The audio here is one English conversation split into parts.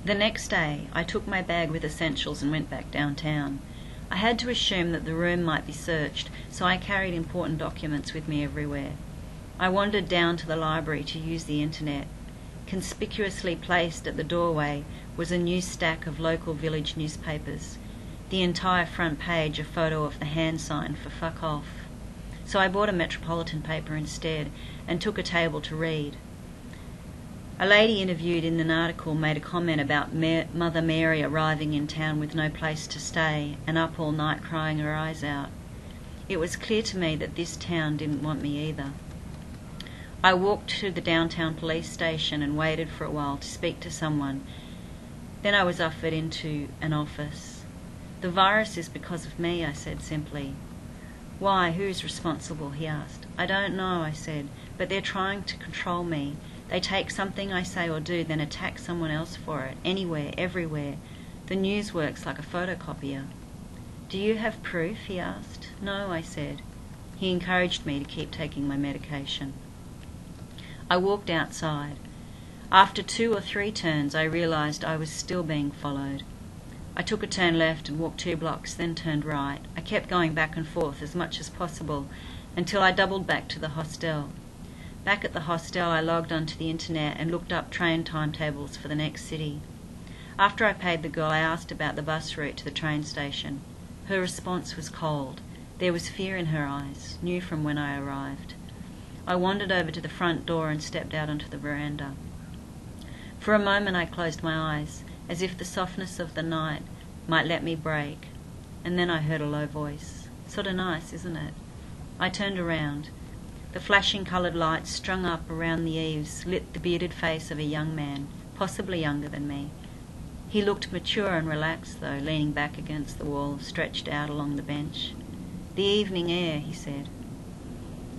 The next day, I took my bag with essentials and went back downtown. I had to assume that the room might be searched, so I carried important documents with me everywhere. I wandered down to the library to use the internet. Conspicuously placed at the doorway was a new stack of local village newspapers. The entire front page a photo of the hand sign for fuck off. So I bought a Metropolitan paper instead and took a table to read. A lady interviewed in an article made a comment about Mother Mary arriving in town with no place to stay and up all night crying her eyes out. It was clear to me that this town didn't want me either. I walked to the downtown police station and waited for a while to speak to someone. Then I was ushered into an office. "The virus is because of me," I said simply. "Why? Who's responsible?" he asked. "I don't know," I said, "but they're trying to control me. They take something I say or do, then attack someone else for it, anywhere, everywhere. The news works like a photocopier." "Do you have proof?" he asked. "No," I said. He encouraged me to keep taking my medication. I walked outside. After 2 or 3 turns, I realised I was still being followed. I took a turn left and walked 2 blocks, then turned right. I kept going back and forth as much as possible until I doubled back to the hostel. Back at the hostel, I logged onto the internet and looked up train timetables for the next city. After I paid the girl, I asked about the bus route to the train station. Her response was cold. There was fear in her eyes, new from when I arrived. I wandered over to the front door and stepped out onto the veranda. For a moment I closed my eyes, as if the softness of the night might let me break, and then I heard a low voice. "Sort of nice, isn't it?" I turned around. The flashing coloured lights strung up around the eaves lit the bearded face of a young man, possibly younger than me. He looked mature and relaxed, though, leaning back against the wall, stretched out along the bench. "The evening air," he said.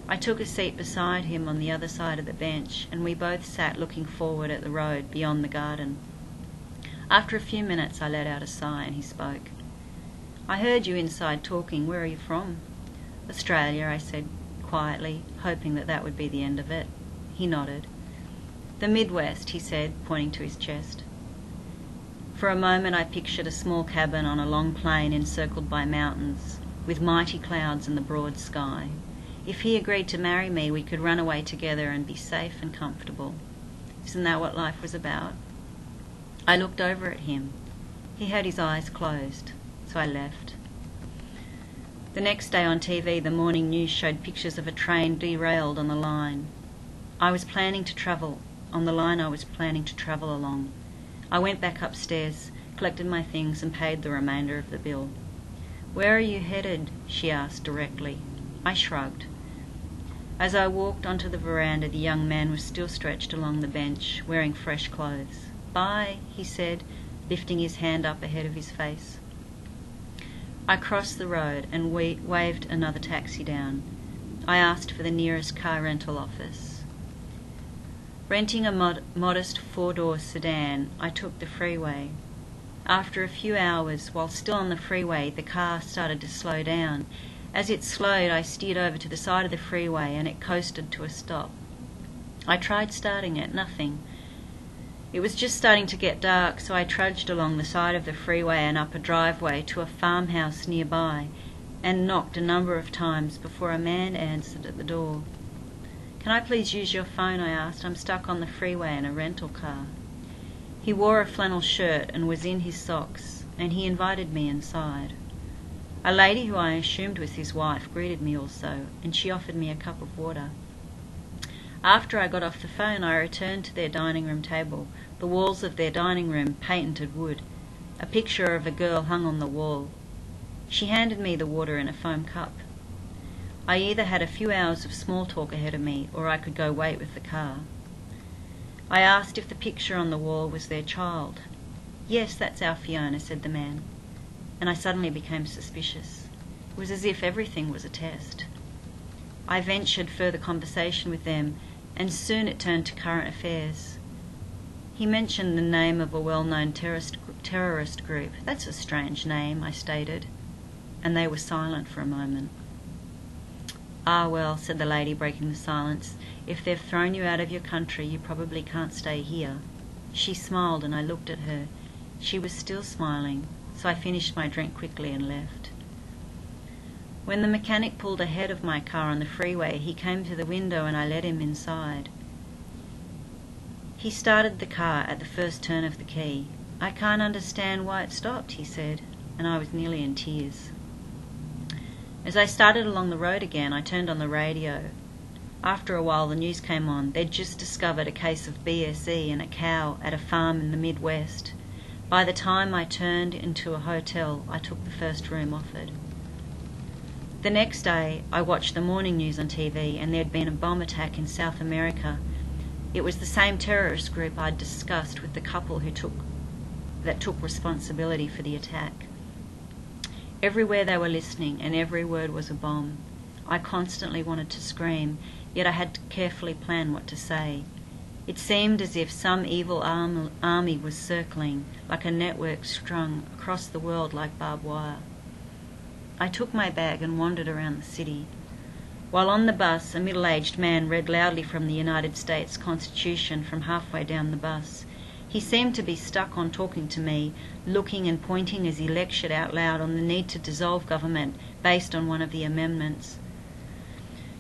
I took a seat beside him on the other side of the bench, and we both sat looking forward at the road beyond the garden. After a few minutes I let out a sigh and he spoke. "I heard you inside talking. Where are you from?" "Australia," I said quietly, hoping that would be the end of it. He nodded. "The Midwest," he said, pointing to his chest. For a moment I pictured a small cabin on a long plain encircled by mountains, with mighty clouds and the broad sky. If he agreed to marry me, we could run away together and be safe and comfortable. Isn't that what life was about? I looked over at him. He had his eyes closed, so I left. The next day on TV, the morning news showed pictures of a train derailed on the line. I was planning to travel on the line I was planning to travel along. I went back upstairs, collected my things and paid the remainder of the bill. "Where are you headed?" she asked directly. I shrugged. As I walked onto the veranda, the young man was still stretched along the bench, wearing fresh clothes. "Bye," he said, lifting his hand up ahead of his face. I crossed the road and waved another taxi down. I asked for the nearest car rental office. Renting a modest 4-door sedan, I took the freeway. After a few hours, while still on the freeway, the car started to slow down. As it slowed, I steered over to the side of the freeway and it coasted to a stop. I tried starting it, nothing. It was just starting to get dark, so I trudged along the side of the freeway and up a driveway to a farmhouse nearby and knocked a number of times before a man answered at the door. "Can I please use your phone?" I asked. "I'm stuck on the freeway in a rental car." He wore a flannel shirt and was in his socks, and he invited me inside. A lady who I assumed was his wife greeted me also, and she offered me a cup of water. After I got off the phone, I returned to their dining room table, the walls of their dining room painted wood. A picture of a girl hung on the wall. She handed me the water in a foam cup. I either had a few hours of small talk ahead of me, or I could go wait with the car. I asked if the picture on the wall was their child. "Yes, that's our Fiona," said the man. And I suddenly became suspicious. It was as if everything was a test. I ventured further conversation with them, and soon it turned to current affairs. He mentioned the name of a well-known terrorist group. "That's a strange name," I stated, and they were silent for a moment. "Ah, well," said the lady, breaking the silence, "if they've thrown you out of your country, you probably can't stay here." She smiled and I looked at her. She was still smiling, so I finished my drink quickly and left. When the mechanic pulled ahead of my car on the freeway, he came to the window and I let him inside. He started the car at the first turn of the key. "I can't understand why it stopped," he said, and I was nearly in tears. As I started along the road again, I turned on the radio. After a while, the news came on. They'd just discovered a case of BSE in a cow at a farm in the Midwest. By the time I turned into a hotel, I took the first room offered. The next day, I watched the morning news on TV, and there'd been a bomb attack in South America. It was the same terrorist group I'd discussed with the couple that took responsibility for the attack. Everywhere they were listening, and every word was a bomb. I constantly wanted to scream, yet I had to carefully plan what to say. It seemed as if some evil army was circling, like a network strung across the world like barbed wire. I took my bag and wandered around the city. While on the bus, a middle-aged man read loudly from the United States Constitution from halfway down the bus. He seemed to be stuck on talking to me, looking and pointing as he lectured out loud on the need to dissolve government based on one of the amendments.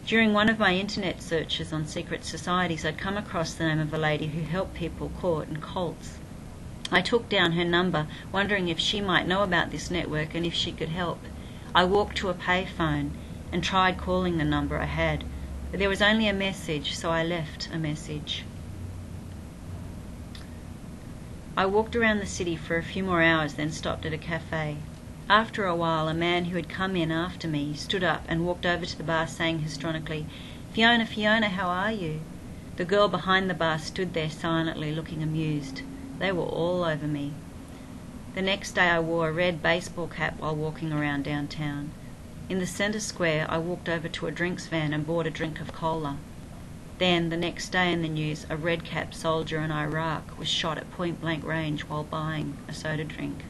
During one of my internet searches on secret societies, I'd come across the name of a lady who helped people caught in cults. I took down her number, wondering if she might know about this network and if she could help. I walked to a payphone and tried calling the number I had, but there was only a message, so I left a message. I walked around the city for a few more hours, then stopped at a cafe. After a while, a man who had come in after me stood up and walked over to the bar saying histrionically, "Fiona, Fiona, how are you?" The girl behind the bar stood there silently looking amused. They were all over me. The next day I wore a red baseball cap while walking around downtown. In the centre square I walked over to a drinks van and bought a drink of cola. Then, the next day in the news, a red-capped soldier in Iraq was shot at point-blank range while buying a soda drink.